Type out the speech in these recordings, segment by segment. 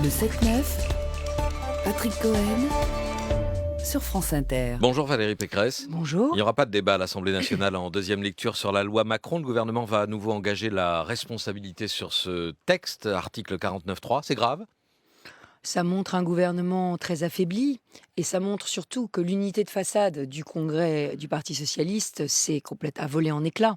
Le 7-9, Patrick Cohen, sur France Inter. Bonjour Valérie Pécresse. Bonjour. Il n'y aura pas de débat à l'Assemblée nationale en deuxième lecture sur la loi Macron. Le gouvernement va à nouveau engager la responsabilité sur ce texte, article 49.3. C'est grave ? Ça montre un gouvernement très affaibli et ça montre surtout que l'unité de façade du Congrès du Parti socialiste s'est complètement volée en éclats.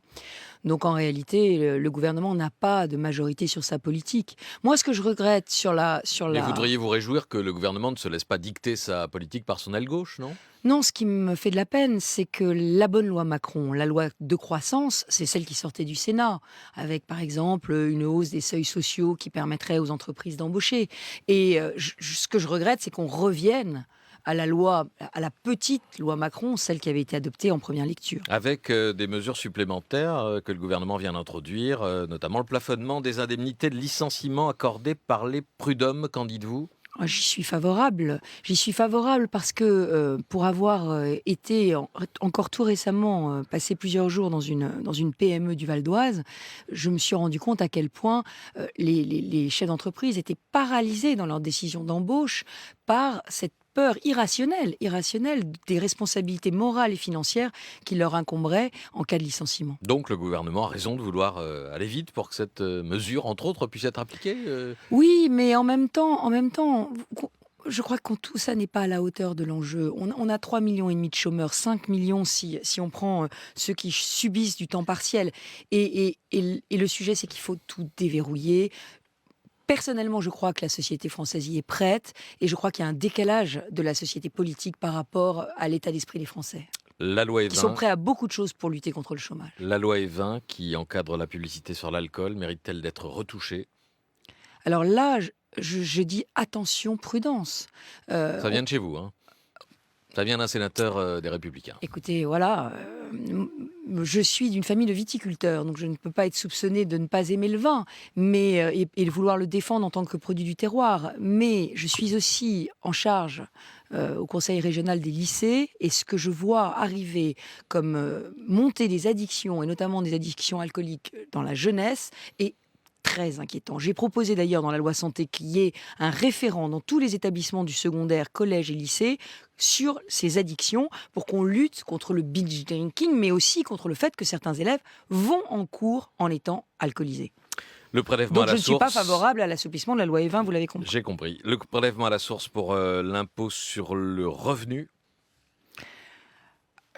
Donc en réalité, le gouvernement n'a pas de majorité sur sa politique. Moi, ce que je regrette Mais vous devriez vous réjouir que le gouvernement ne se laisse pas dicter sa politique par son aile gauche, non ? Non, ce qui me fait de la peine, c'est que la bonne loi Macron, la loi de croissance, c'est celle qui sortait du Sénat, avec par exemple une hausse des seuils sociaux qui permettrait aux entreprises d'embaucher. Et ce que je regrette, c'est qu'on revienne à la petite loi Macron, celle qui avait été adoptée en première lecture. Avec des mesures supplémentaires que le gouvernement vient d'introduire, notamment le plafonnement des indemnités de licenciement accordées par les prud'hommes, qu'en dites-vous ? J'y suis favorable. J'y suis favorable parce que pour avoir été encore tout récemment passé plusieurs jours dans une PME du Val d'Oise, je me suis rendu compte à quel point les chefs d'entreprise étaient paralysés dans leurs décisions d'embauche par cette peur irrationnelle des responsabilités morales et financières qui leur incomberaient en cas de licenciement. Donc le gouvernement a raison de vouloir aller vite pour que cette mesure, entre autres, puisse être appliquée Oui, mais en même temps, je crois que tout ça n'est pas à la hauteur de l'enjeu. On a 3,5 millions de chômeurs, 5 millions si on prend ceux qui subissent du temps partiel. Et le sujet, c'est qu'il faut tout déverrouiller. Personnellement, je crois que la société française y est prête et je crois qu'il y a un décalage de la société politique par rapport à l'état d'esprit des Français. La loi qui sont prêts à beaucoup de choses pour lutter contre le chômage. La loi E20 qui encadre la publicité sur l'alcool mérite-t-elle d'être retouchée ? Alors là, je dis attention, prudence. Ça vient de chez vous, hein ? Ça vient d'un sénateur des Républicains. Écoutez, voilà, je suis d'une famille de viticulteurs, donc je ne peux pas être soupçonnée de ne pas aimer le vin et de vouloir le défendre en tant que produit du terroir. Mais je suis aussi en charge au conseil régional des lycées, et ce que je vois arriver comme montée des addictions, et notamment des addictions alcooliques dans la jeunesse, est très inquiétant. J'ai proposé d'ailleurs dans la loi santé qu'il y ait un référent dans tous les établissements du secondaire, collège et lycée sur ces addictions pour qu'on lutte contre le binge drinking, mais aussi contre le fait que certains élèves vont en cours en étant alcoolisés. Le prélèvement Donc à la je ne suis source... pas favorable à l'assouplissement de la loi E20, vous l'avez compris. J'ai compris. Le prélèvement à la source pour l'impôt sur le revenu.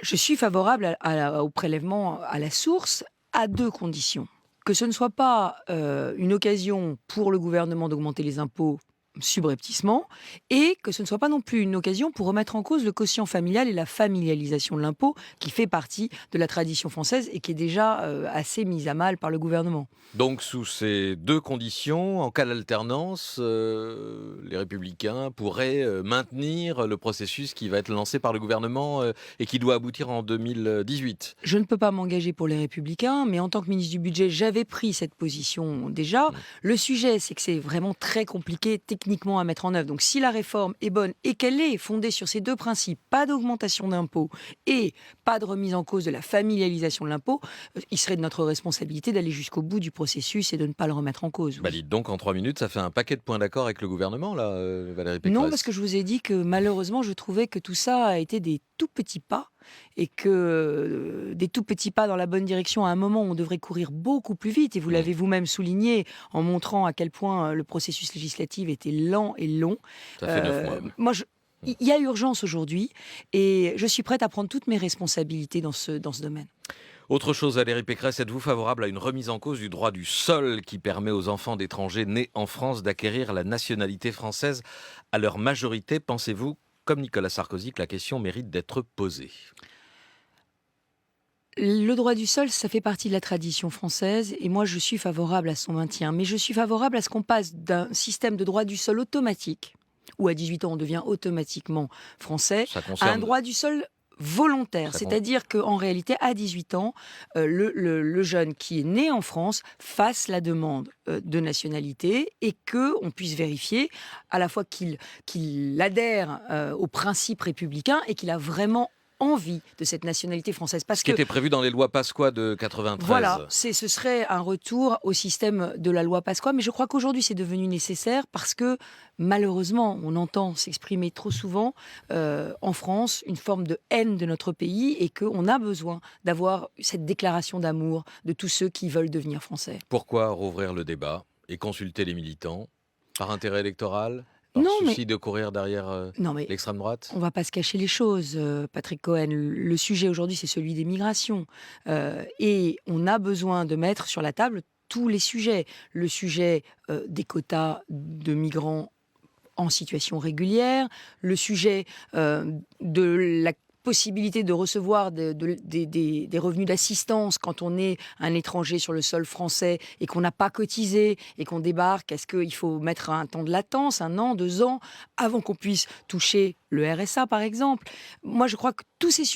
Je suis favorable au prélèvement à la source à deux conditions. Que ce ne soit pas une occasion pour le gouvernement d'augmenter les impôts subrepticement, et que ce ne soit pas non plus une occasion pour remettre en cause le quotient familial et la familialisation de l'impôt, qui fait partie de la tradition française et qui est déjà assez mise à mal par le gouvernement. Donc sous ces deux conditions, en cas d'alternance, les Républicains pourraient maintenir le processus qui va être lancé par le gouvernement et qui doit aboutir en 2018. Je ne peux pas m'engager pour les Républicains, mais en tant que ministre du Budget, j'avais pris cette position déjà. Le sujet, c'est que c'est vraiment très compliqué techniquement à mettre en œuvre. Donc si la réforme est bonne et qu'elle est fondée sur ces deux principes, pas d'augmentation d'impôts et pas de remise en cause de la familialisation de l'impôt, il serait de notre responsabilité d'aller jusqu'au bout du processus et de ne pas le remettre en cause. Oui. Bah dites donc, en 3 minutes, ça fait un paquet de points d'accord avec le gouvernement, là, Valérie Pécresse. Non, parce que je vous ai dit que malheureusement, je trouvais que tout ça a été des tout petits pas et que des tout petits pas dans la bonne direction, à un moment où on devrait courir beaucoup plus vite, et vous l'avez vous-même souligné en montrant à quel point le processus législatif était lent et long. Ça fait 9 mois. Il y a urgence aujourd'hui et je suis prête à prendre toutes mes responsabilités dans ce domaine. Autre chose, Valérie Pécresse, êtes-vous favorable à une remise en cause du droit du sol qui permet aux enfants d'étrangers nés en France d'acquérir la nationalité française à leur majorité ? Pensez-vous, comme Nicolas Sarkozy, que la question mérite d'être posée ? Le droit du sol, ça fait partie de la tradition française et moi je suis favorable à son maintien. Mais je suis favorable à ce qu'on passe d'un système de droit du sol automatique, où à 18 ans on devient automatiquement français, à un droit du sol volontaire. C'est-à-dire qu'en réalité, à 18 ans, le jeune qui est né en France fasse la demande de nationalité et qu'on puisse vérifier à la fois qu'il adhère aux principes républicains et qu'il a vraiment envie de cette nationalité française. Parce Ce qui que était prévu dans les lois Pasqua de 93. voilà, ce serait un retour au système de la loi Pasqua, mais je crois qu'aujourd'hui c'est devenu nécessaire parce que malheureusement on entend s'exprimer trop souvent en France une forme de haine de notre pays et qu'on a besoin d'avoir cette déclaration d'amour de tous ceux qui veulent devenir français. Pourquoi rouvrir le débat et consulter les militants? Par intérêt électoral? Par Non, souci de courir derrière Non mais l'extrême droite? on ne va pas se cacher les choses, Patrick Cohen. Le sujet aujourd'hui, c'est celui des migrations. Et on a besoin de mettre sur la table tous les sujets. Le sujet des quotas de migrants en situation régulière, le sujet de la possibilité de recevoir des revenus d'assistance quand on est un étranger sur le sol français et qu'on n'a pas cotisé et qu'on débarque. Est-ce qu'il faut mettre un temps de latence, 1 an, 2 ans, avant qu'on puisse toucher le RSA, par exemple? Moi, je crois que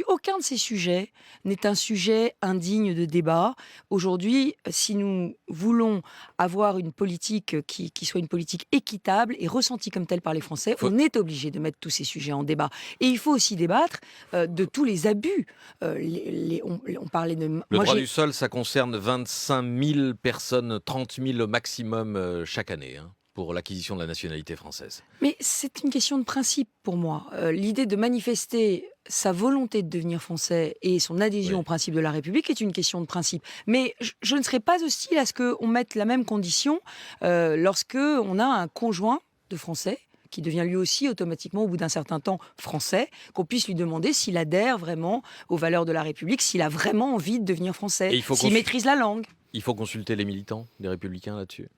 aucun de ces sujets n'est un sujet indigne de débat. Aujourd'hui, si nous voulons avoir une politique qui soit une politique équitable et ressentie comme telle par les Français, on est obligé de mettre tous ces sujets en débat. Et il faut aussi débattre de tous les abus. On parlait de... Le droit du sol, ça concerne 25 000 personnes, 30 000 au maximum chaque année, pour l'acquisition de la nationalité française. Mais c'est une question de principe pour moi. L'idée de manifester sa volonté de devenir français et son adhésion au principe de la République est une question de principe. Mais je ne serais pas hostile à ce qu'on mette la même condition lorsque on a un conjoint de Français qui devient lui aussi automatiquement, au bout d'un certain temps, français, qu'on puisse lui demander s'il adhère vraiment aux valeurs de la République, s'il a vraiment envie de devenir français, s'il maîtrise la langue. Il faut consulter les militants des Républicains là-dessus.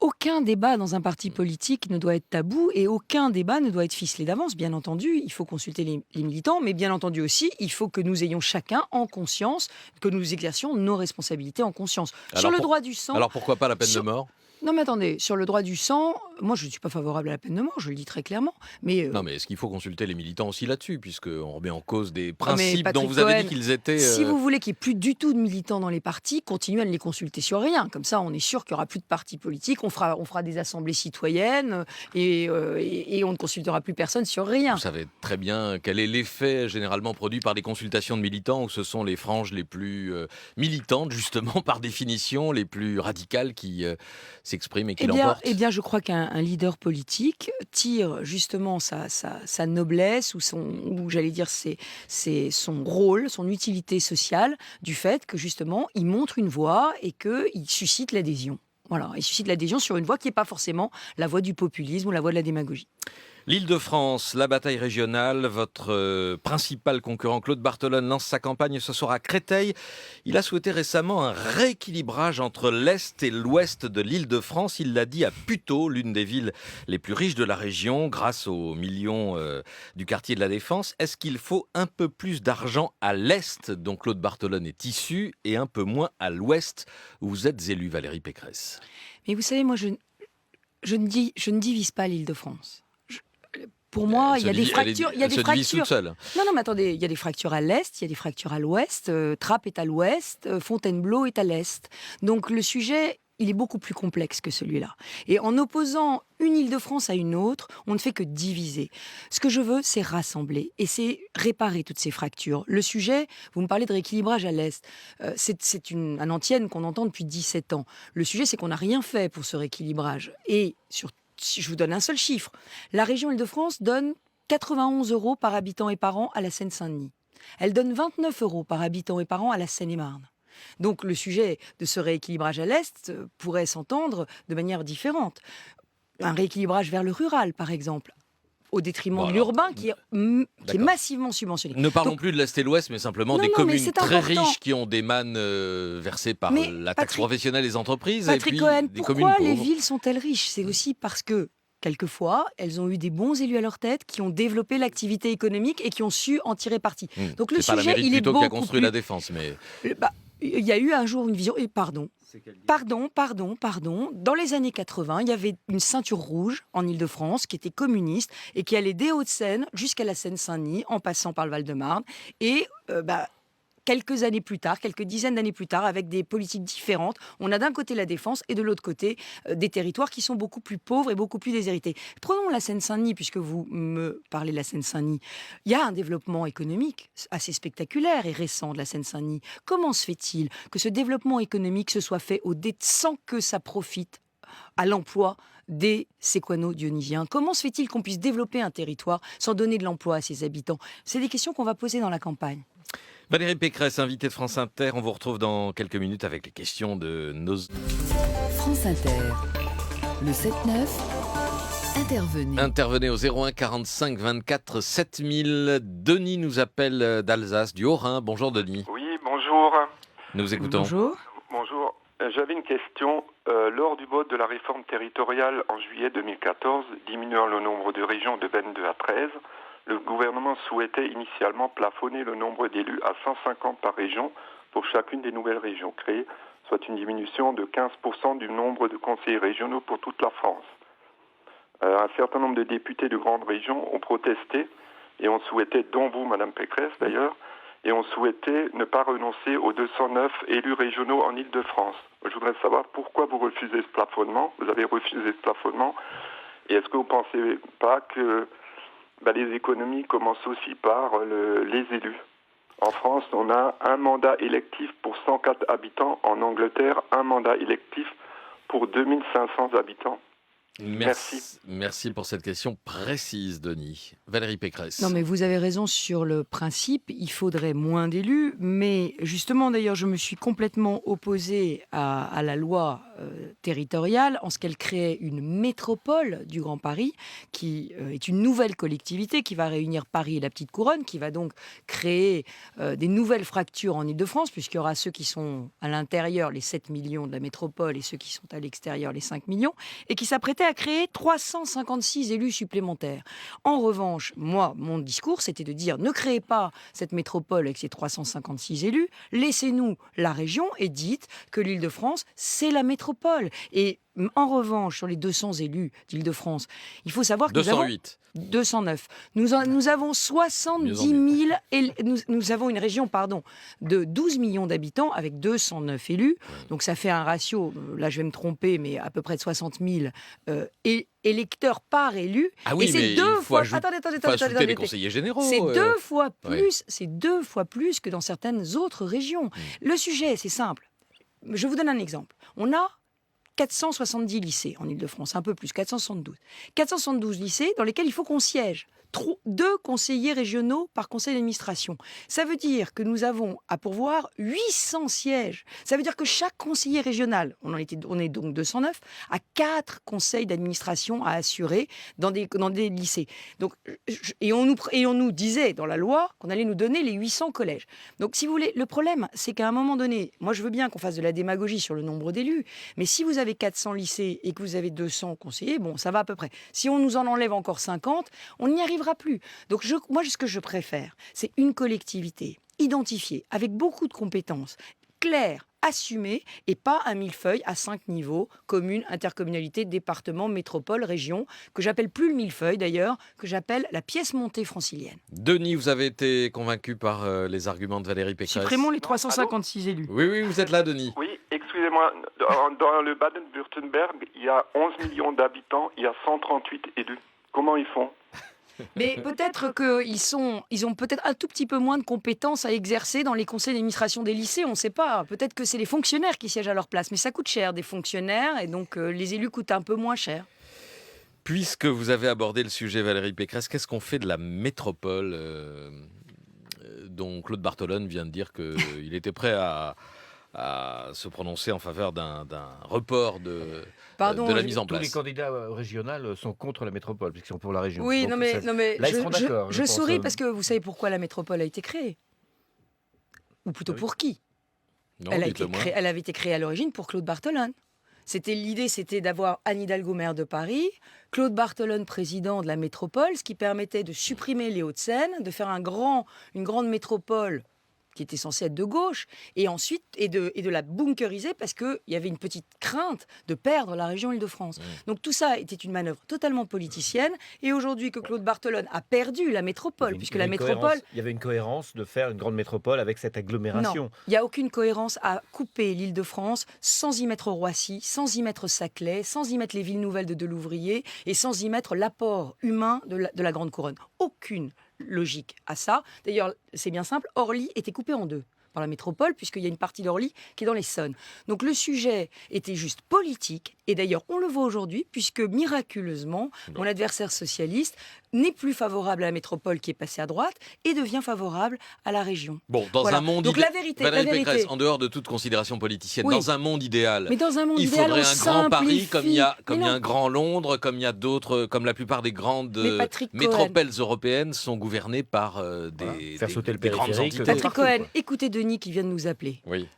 Aucun débat dans un parti politique ne doit être tabou et aucun débat ne doit être ficelé d'avance. Bien entendu, il faut consulter les militants, mais bien entendu aussi, il faut que nous ayons chacun en conscience, que nous exercions nos responsabilités en conscience. Sur le droit du sang... Alors pourquoi pas la peine de mort ? Non mais attendez, sur le droit du sang, moi je ne suis pas favorable à la peine de mort, je le dis très clairement. Mais Non mais est-ce qu'il faut consulter les militants aussi là-dessus, puisqu'on remet en cause des principes dont vous avez dit qu'ils étaient... Si vous voulez qu'il n'y ait plus du tout de militants dans les partis, continuez à ne les consulter sur rien. Comme ça on est sûr qu'il n'y aura plus de partis politiques, on fera des assemblées citoyennes et on ne consultera plus personne sur rien. Vous savez très bien quel est l'effet généralement produit par les consultations de militants, où ce sont les franges les plus militantes, justement par définition, les plus radicales qui... s'exprime et qui l'emporte. Eh bien, je crois qu'un leader politique tire justement sa noblesse ou j'allais dire son rôle, son utilité sociale du fait que justement il montre une voie et qu'il suscite l'adhésion. Voilà, il suscite l'adhésion sur une voie qui n'est pas forcément la voie du populisme ou la voie de la démagogie. L'Île-de-France, la bataille régionale, votre principal concurrent Claude Barthelone lance sa campagne ce soir à Créteil. Il a souhaité récemment un rééquilibrage entre l'Est et l'Ouest de l'Île-de-France. Il l'a dit à Puteaux, l'une des villes les plus riches de la région, grâce aux millions du quartier de la Défense. Est-ce qu'il faut un peu plus d'argent à l'Est, dont Claude Barthelone est issu, et un peu moins à l'Ouest, où vous êtes élu, Valérie Pécresse? Mais vous savez, moi, je ne divise pas l'Île-de-France. Pour moi, il y a des fractures. Il y a des fractures. Toute seule. Non, mais attendez, il y a des fractures à l'est, il y a des fractures à l'ouest. Trappes est à l'ouest, Fontainebleau est à l'est. Donc le sujet, il est beaucoup plus complexe que celui-là. Et en opposant une Île-de-France à une autre, on ne fait que diviser. Ce que je veux, c'est rassembler et c'est réparer toutes ces fractures. Le sujet, vous me parlez de rééquilibrage à l'est. C'est un antienne qu'on entend depuis 17 ans. Le sujet, c'est qu'on n'a rien fait pour ce rééquilibrage. Et surtout, je vous donne un seul chiffre. La région Île-de-France donne 91 € par habitant et par an à la Seine-Saint-Denis. Elle donne 29 € par habitant et par an à la Seine-et-Marne. Donc le sujet de ce rééquilibrage à l'Est pourrait s'entendre de manière différente. Un rééquilibrage vers le rural, par exemple, au détriment de l'urbain qui est massivement subventionné. Ne parlons plus de l'Est et l'Ouest, mais simplement des communes très riches qui ont des mannes versées par la taxe professionnelle des entreprises. Patrick et puis Cohen, des communes pourquoi les pauvres. villes sont-elles riches? C'est aussi parce que quelquefois, elles ont eu des bons élus à leur tête qui ont développé l'activité économique et qui ont su en tirer parti. Donc le c'est pas sujet, la mairie il est plutôt beaucoup qui a construit plus... la Défense, mais... Il y a eu un jour une vision... Pardon. Dans les années 80, il y avait une ceinture rouge en Île-de-France qui était communiste et qui allait des Hauts-de-Seine jusqu'à la Seine-Saint-Denis en passant par le Val-de-Marne. Et quelques années plus tard, quelques dizaines d'années plus tard, avec des politiques différentes, on a d'un côté la défense et de l'autre côté des territoires qui sont beaucoup plus pauvres et beaucoup plus déshérités. Prenons la Seine-Saint-Denis, puisque vous me parlez de la Seine-Saint-Denis. Il y a un développement économique assez spectaculaire et récent de la Seine-Saint-Denis. Comment se fait-il que ce développement économique se soit fait sans que ça profite à l'emploi des séquano-dionysiens? Comment se fait-il qu'on puisse développer un territoire sans donner de l'emploi à ses habitants? C'est des questions qu'on va poser dans la campagne. Valérie Pécresse, invitée de France Inter. On vous retrouve dans quelques minutes avec les questions de nos... France Inter. Le 7-9. Intervenez. Intervenez au 01 45 24 7000. Denis nous appelle d'Alsace, du Haut-Rhin. Bonjour Denis. Oui, bonjour. Nous écoutons. Bonjour. Bonjour. J'avais une question. Lors du vote de la réforme territoriale en juillet 2014, diminuant le nombre de régions de 22 à 13, le gouvernement souhaitait initialement plafonner le nombre d'élus à 150 par région pour chacune des nouvelles régions créées, soit une diminution de 15% du nombre de conseillers régionaux pour toute la France. Un certain nombre de députés de grandes régions ont protesté et on souhaitait, dont vous, Madame Pécresse d'ailleurs, et on souhaitait ne pas renoncer aux 209 élus régionaux en Île-de-France. Je voudrais savoir pourquoi vous refusez ce plafonnement. Vous avez refusé ce plafonnement. Et est-ce que vous ne pensez pas que les économies commencent aussi par les élus? En France, on a un mandat électif pour 104 habitants. En Angleterre, un mandat électif pour 2500 habitants. Merci pour cette question précise, Denis. Valérie Pécresse. Non, mais vous avez raison sur le principe, il faudrait moins d'élus, mais justement, d'ailleurs, je me suis complètement opposée à la loi territoriale en ce qu'elle crée une métropole du Grand Paris, qui est une nouvelle collectivité qui va réunir Paris et la Petite Couronne, qui va donc créer des nouvelles fractures en Île-de-France, puisqu'il y aura ceux qui sont à l'intérieur, les 7 millions de la métropole, et ceux qui sont à l'extérieur, les 5 millions, et qui s'apprêtait à créer 356 élus supplémentaires. En revanche, moi, mon discours, c'était de dire ne créez pas cette métropole avec ses 356 élus, laissez-nous la région et dites que l'Île-de-France, c'est la métropole. Et en revanche, sur les 200 élus d'Île-de-France, il faut savoir que 208. 209. Nous avons 70 000... Nous avons une région de 12 millions d'habitants avec 209 élus. Donc ça fait un ratio, là je vais me tromper, mais à peu près de 60 000 électeurs par élu. Ah oui, et c'est mais deux fois... Attendez, les conseillers généraux. C'est deux fois plus que dans certaines autres régions. Le sujet, c'est simple. Je vous donne un exemple. On a 470 lycées en Île-de-France, un peu plus, 472. 472 lycées dans lesquels il faut qu'on siège. 2 conseillers régionaux par conseil d'administration. Ça veut dire que nous avons à pourvoir 800 sièges. Ça veut dire que chaque conseiller régional, on est donc 209, a 4 conseils d'administration à assurer dans des lycées. Donc, et on nous disait dans la loi qu'on allait nous donner les 800 collèges. Donc si vous voulez, le problème, c'est qu'à un moment donné, moi je veux bien qu'on fasse de la démagogie sur le nombre d'élus, mais si vous avez 400 lycées et que vous avez 200 conseillers, bon, ça va à peu près. Si on nous en enlève encore 50, on n'y arrivera plus. Donc moi, ce que je préfère, c'est une collectivité identifiée, avec beaucoup de compétences, claires, assumées, et pas un millefeuille à 5 niveaux, commune, intercommunalité, département, métropole, région, que j'appelle plus le millefeuille d'ailleurs, que j'appelle la pièce montée francilienne. Denis, vous avez été convaincu par les arguments de Valérie Pécresse. Supprimons les 356 élus. Oui, vous êtes là, Denis. Oui, excusez-moi. Dans le Baden-Württemberg, il y a 11 millions d'habitants, il y a 138 élus. Comment ils font ? Mais peut-être qu'ils ont peut-être un tout petit peu moins de compétences à exercer dans les conseils d'administration des lycées, on ne sait pas. Peut-être que c'est les fonctionnaires qui siègent à leur place, mais ça coûte cher, des fonctionnaires, et donc les élus coûtent un peu moins cher. Puisque vous avez abordé le sujet, Valérie Pécresse, qu'est-ce qu'on fait de la métropole dont Claude Barthelone vient de dire qu'il était prêt à se prononcer en faveur d'un report de la mise en place. Tous les candidats régionaux sont contre la métropole, puisqu'ils sont pour la région. Oui, donc, non mais là, ils seront d'accord. Je souris parce que vous savez pourquoi la métropole a été créée. Ou plutôt pour qui ? Non, Elle avait été créée à l'origine pour Claude Barthelone. L'idée, c'était d'avoir Anne Hidalgo, maire de Paris, Claude Barthelone, président de la métropole, ce qui permettait de supprimer les Hauts-de-Seine, de faire une grande métropole qui était censée être de gauche, et ensuite et de la bunkeriser parce qu'il y avait une petite crainte de perdre la région Île-de-France. Donc tout ça était une manœuvre totalement politicienne, et aujourd'hui que Claude Barthelone a perdu la métropole, puisque la métropole... Il y avait une cohérence de faire une grande métropole avec cette agglomération. Non, il n'y a aucune cohérence à couper l'Île-de-France sans y mettre Roissy, sans y mettre Saclay, sans y mettre les villes nouvelles de Delouvrier et sans y mettre l'apport humain de la Grande Couronne. Aucune logique à ça. D'ailleurs, c'est bien simple, Orly était coupé en deux par la métropole, puisqu'il y a une partie d'Orly qui est dans l'Essonne. Donc le sujet était juste politique, et d'ailleurs on le voit aujourd'hui, puisque miraculeusement, mon adversaire socialiste n'est plus favorable à la métropole qui est passée à droite, et devient favorable à la région. Bon, dans Voilà. un monde Donc idéal, la vérité, Valérie Pécresse, en dehors de toute considération politicienne, Oui. dans un monde idéal, Mais dans un monde il idéal, faudrait on un grand Paris simplifie. comme il y a Mais non. un grand Londres, comme il y a d'autres, comme la plupart des grandes Mais Patrick métropoles européennes sont gouvernées par Faire sauter le des grandes périphérique, entités. Patrick partout, Cohen, quoi. écoutez Denis qui vient de nous appeler. Oui.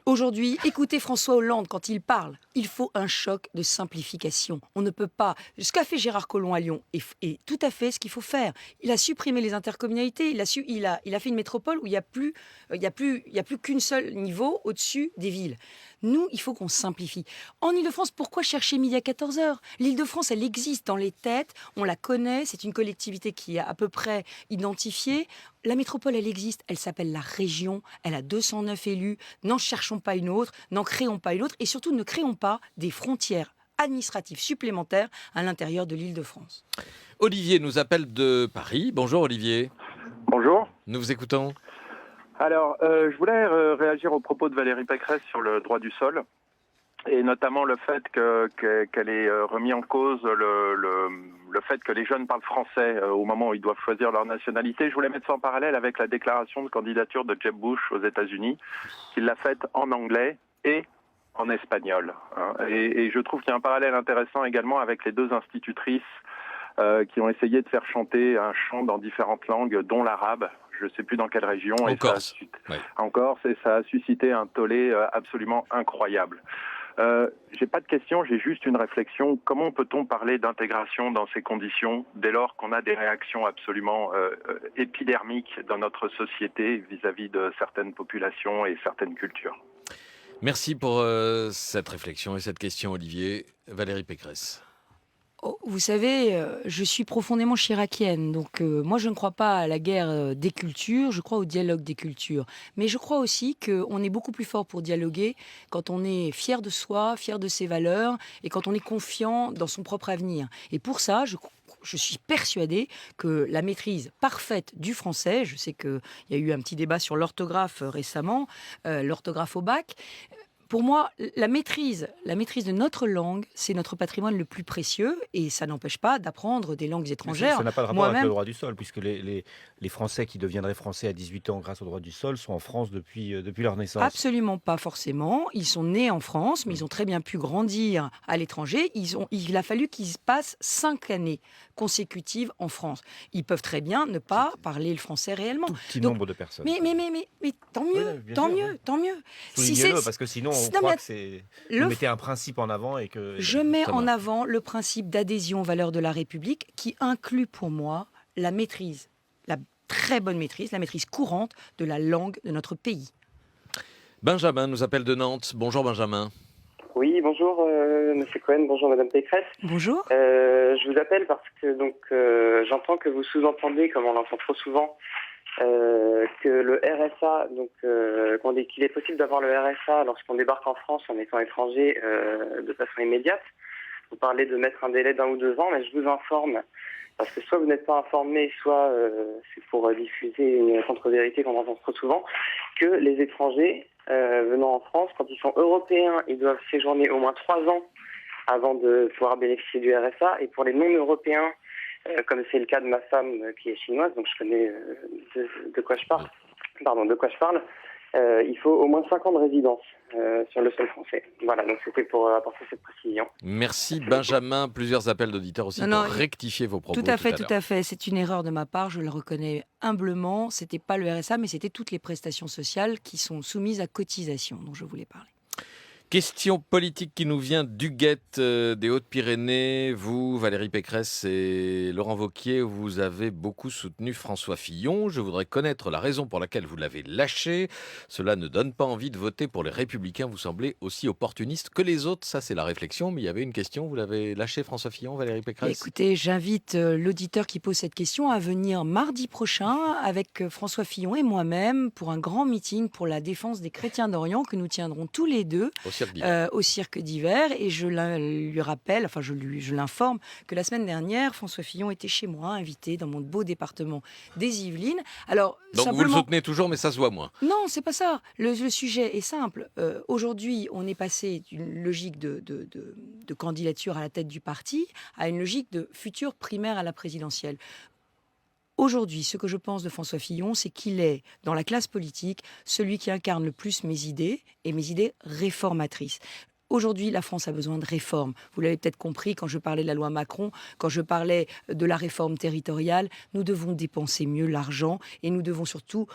Aujourd'hui, écoutez François Hollande quand il parle. Il faut un choc de simplification. On ne peut pas... Ce qu'a fait Gérard Collomb à Lyon est tout à fait ce qu'il faut faire. Il a supprimé les intercommunalités. Il a fait une métropole où il n'y a plus qu'une seule niveau au-dessus des villes. Nous, il faut qu'on simplifie. En Ile-de-France, pourquoi chercher midi à 14h ? L'Île-de-France, elle existe dans les têtes, on la connaît, c'est une collectivité qui est à peu près identifiée. La métropole, elle existe, elle s'appelle la région, elle a 209 élus. N'en cherchons pas une autre, n'en créons pas une autre, et surtout ne créons pas des frontières administratives supplémentaires à l'intérieur de l'Île-de-France. Olivier nous appelle de Paris. Bonjour Olivier. Bonjour. Nous vous écoutons. Alors, je voulais réagir aux propos de Valérie Pécresse sur le droit du sol, et notamment le fait qu'elle ait remis en cause le fait que les jeunes parlent français au moment où ils doivent choisir leur nationalité. Je voulais mettre ça en parallèle avec la déclaration de candidature de Jeb Bush aux États-Unis, qu'il l'a faite en anglais et en espagnol. Et je trouve qu'il y a un parallèle intéressant également avec les deux institutrices qui ont essayé de faire chanter un chant dans différentes langues, dont l'arabe. Je ne sais plus dans quelle région. En Corse. En Corse, et ça a suscité un tollé absolument incroyable. J'ai pas de question, j'ai juste une réflexion. Comment peut-on parler d'intégration dans ces conditions dès lors qu'on a des réactions absolument épidermiques dans notre société vis-à-vis de certaines populations et certaines cultures ? Merci pour cette réflexion et cette question Olivier. Valérie Pécresse. Oh, vous savez, je suis profondément chiracienne, donc moi je ne crois pas à la guerre des cultures, je crois au dialogue des cultures. Mais je crois aussi qu'on est beaucoup plus fort pour dialoguer quand on est fier de soi, fier de ses valeurs, et quand on est confiant dans son propre avenir. Et pour ça, je suis persuadée que la maîtrise parfaite du français, je sais qu'il y a eu un petit débat sur l'orthographe récemment, l'orthographe au bac. Pour moi, la maîtrise de notre langue, c'est notre patrimoine le plus précieux, et ça n'empêche pas d'apprendre des langues étrangères. Ça n'a pas de rapport avec Moi-même, le droit du sol, puisque les Français qui deviendraient Français à 18 ans grâce au droit du sol sont en France depuis leur naissance. absolument pas forcément. Ils sont nés en France, mais ils ont très bien pu grandir à l'étranger. Il a fallu qu'ils passent 5 années consécutives en France. Ils peuvent très bien ne pas parler le français réellement. Tout petit Donc, nombre de personnes. mais tant mieux, Ouais, bien tant sûr, mieux, oui. tant mieux. Soulignez-le, parce que sinon on Non, croit mais que c'est... le Vous mettez un principe en avant et que... Je mets Thomas. en avant le principe d'adhésion aux valeurs de la République qui inclut pour moi la maîtrise, la très bonne maîtrise, la maîtrise courante de la langue de notre pays. Benjamin nous appelle de Nantes. Bonjour Benjamin. Oui, bonjour Monsieur Cohen, bonjour Madame Pécresse. Bonjour. Je vous appelle parce que j'entends que vous sous-entendez, comme on l'entend trop souvent, que le RSA, qu'il est possible d'avoir le RSA lorsqu'on débarque en France en étant étranger de façon immédiate. Vous parlez de mettre un délai d'1 ou 2 ans, mais je vous informe, parce que soit vous n'êtes pas informé, soit c'est pour diffuser une contre-vérité qu'on entend trop souvent, que les étrangers venant en France, quand ils sont européens, ils doivent séjourner au moins 3 ans avant de pouvoir bénéficier du RSA, et pour les non-européens, comme c'est le cas de ma femme qui est chinoise, donc je connais de quoi je parle. Il faut au moins 5 ans de résidence sur le sol français. Voilà, donc c'était pour apporter cette précision. Merci Benjamin. Plusieurs appels d'auditeurs aussi Non, pour rectifier vos propos. Tout à fait, l'heure. tout à fait. C'est une erreur de ma part, je le reconnais humblement. C'était pas le RSA, mais c'était toutes les prestations sociales qui sont soumises à cotisation dont je voulais parler. Question politique qui nous vient d'Huguette, des Hautes-Pyrénées. Vous, Valérie Pécresse et Laurent Wauquiez, vous avez beaucoup soutenu François Fillon. Je voudrais connaître la raison pour laquelle vous l'avez lâché. Cela ne donne pas envie de voter pour les Républicains. Vous semblez aussi opportuniste que les autres. Ça, c'est la réflexion. Mais il y avait une question. Vous l'avez lâché, François Fillon, Valérie Pécresse? Écoutez, j'invite l'auditeur qui pose cette question à venir mardi prochain avec François Fillon et moi-même pour un grand meeting pour la défense des chrétiens d'Orient que nous tiendrons tous les deux au cirque d'hiver. Et je lui rappelle, enfin je l'informe que la semaine dernière, François Fillon était chez moi, invité dans mon beau département des Yvelines. Alors, donc simplement... vous le soutenez toujours, mais ça se voit moins. Non, c'est pas ça. Le sujet est simple. Aujourd'hui, on est passé d'une logique de candidature à la tête du parti à une logique de future primaire à la présidentielle. Aujourd'hui, ce que je pense de François Fillon, c'est qu'il est, dans la classe politique, celui qui incarne le plus mes idées, et mes idées réformatrices. Aujourd'hui, la France a besoin de réformes. Vous l'avez peut-être compris quand je parlais de la loi Macron, quand je parlais de la réforme territoriale. Nous devons dépenser mieux l'argent et nous devons surtout,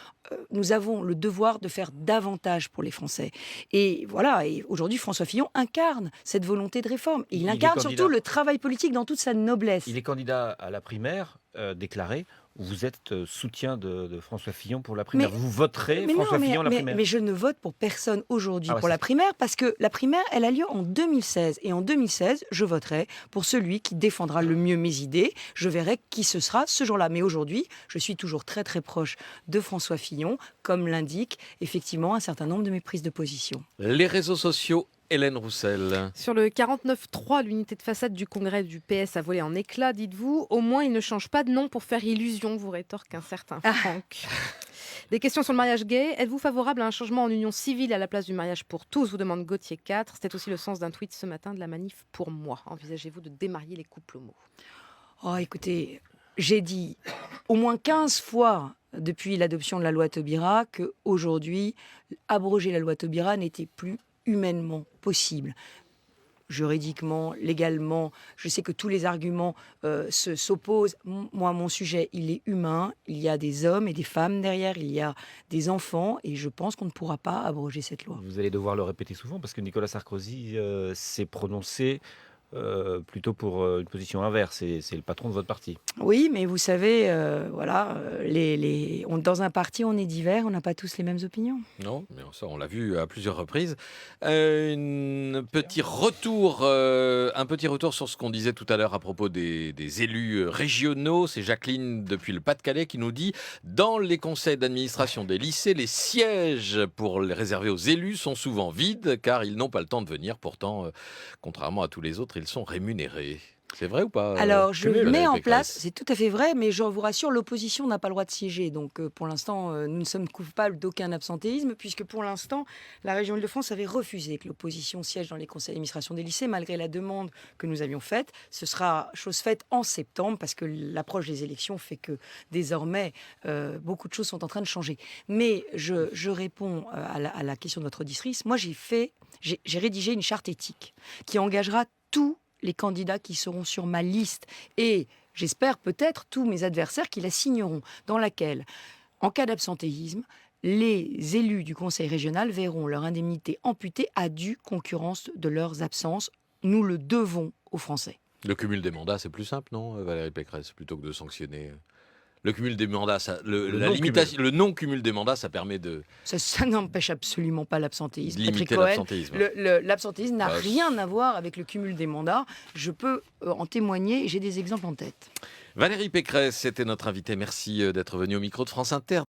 nous avons le devoir de faire davantage pour les Français. Et voilà, et aujourd'hui, François Fillon incarne cette volonté de réforme. Et il incarne surtout le travail politique dans toute sa noblesse. Il est candidat à la primaire déclaré. Vous êtes soutien de François Fillon pour la primaire. Vous voterez François Fillon à la primaire. Mais je ne vote pour personne aujourd'hui pour la primaire parce que la primaire, elle a lieu en 2016. Et en 2016, je voterai pour celui qui défendra le mieux mes idées. Je verrai qui ce sera ce jour-là. Mais aujourd'hui, je suis toujours très très proche de François Fillon, comme l'indique effectivement un certain nombre de mes prises de position. Les réseaux sociaux. Hélène Roussel. Sur le 49.3, l'unité de façade du congrès du PS a volé en éclats, dites-vous. Au moins, il ne change pas de nom pour faire illusion, vous rétorque un certain Franck. Des questions sur le mariage gay. Êtes-vous favorable à un changement en union civile à la place du mariage pour tous, vous demande Gauthier 4. C'était aussi le sens d'un tweet ce matin de la manif pour moi. Envisagez-vous de démarier les couples homo? Oh, écoutez, j'ai dit au moins 15 fois depuis l'adoption de la loi Taubira qu'aujourd'hui, abroger la loi Taubira n'était plus humainement possible. Juridiquement, légalement, je sais que tous les arguments s'opposent. Moi, mon sujet, il est humain. Il y a des hommes et des femmes derrière. Il y a des enfants. Et je pense qu'on ne pourra pas abroger cette loi. Vous allez devoir le répéter souvent parce que Nicolas Sarkozy s'est prononcé plutôt pour une position inverse. C'est le patron de votre parti. Oui, mais vous savez, dans un parti, on est divers, on n'a pas tous les mêmes opinions. Non, mais ça, on l'a vu à plusieurs reprises. Un petit retour sur ce qu'on disait tout à l'heure à propos des élus régionaux. C'est Jacqueline depuis le Pas-de-Calais qui nous dit « Dans les conseils d'administration des lycées, les sièges pour les réserver aux élus sont souvent vides car ils n'ont pas le temps de venir. Pourtant, contrairement à tous les autres, ils sont rémunérés. » C'est vrai ou pas? Alors, je mets en place, c'est tout à fait vrai, mais je vous rassure, l'opposition n'a pas le droit de siéger. Donc, pour l'instant, nous ne sommes coupables d'aucun absentéisme, puisque pour l'instant, la région Île-de-France avait refusé que l'opposition siège dans les conseils d'administration des lycées, malgré la demande que nous avions faite. Ce sera chose faite en septembre, parce que l'approche des élections fait que désormais, beaucoup de choses sont en train de changer. Mais je réponds à la question de votre auditrice. Moi, j'ai rédigé une charte éthique qui engagera tous les candidats qui seront sur ma liste et j'espère peut-être tous mes adversaires qui la signeront, dans laquelle, en cas d'absentéisme, les élus du conseil régional verront leur indemnité amputée à due concurrence de leurs absences. Nous le devons aux Français. Le cumul des mandats, c'est plus simple, non, Valérie Pécresse, plutôt que de sanctionner le cumul des mandats, le non-cumul des mandats, ça permet de... Ça n'empêche absolument pas l'absentéisme. Limiter l'absentéisme. L'absentéisme n'a rien à voir avec le cumul des mandats. Je peux en témoigner, j'ai des exemples en tête. Valérie Pécresse, c'était notre invitée. Merci d'être venue au micro de France Inter.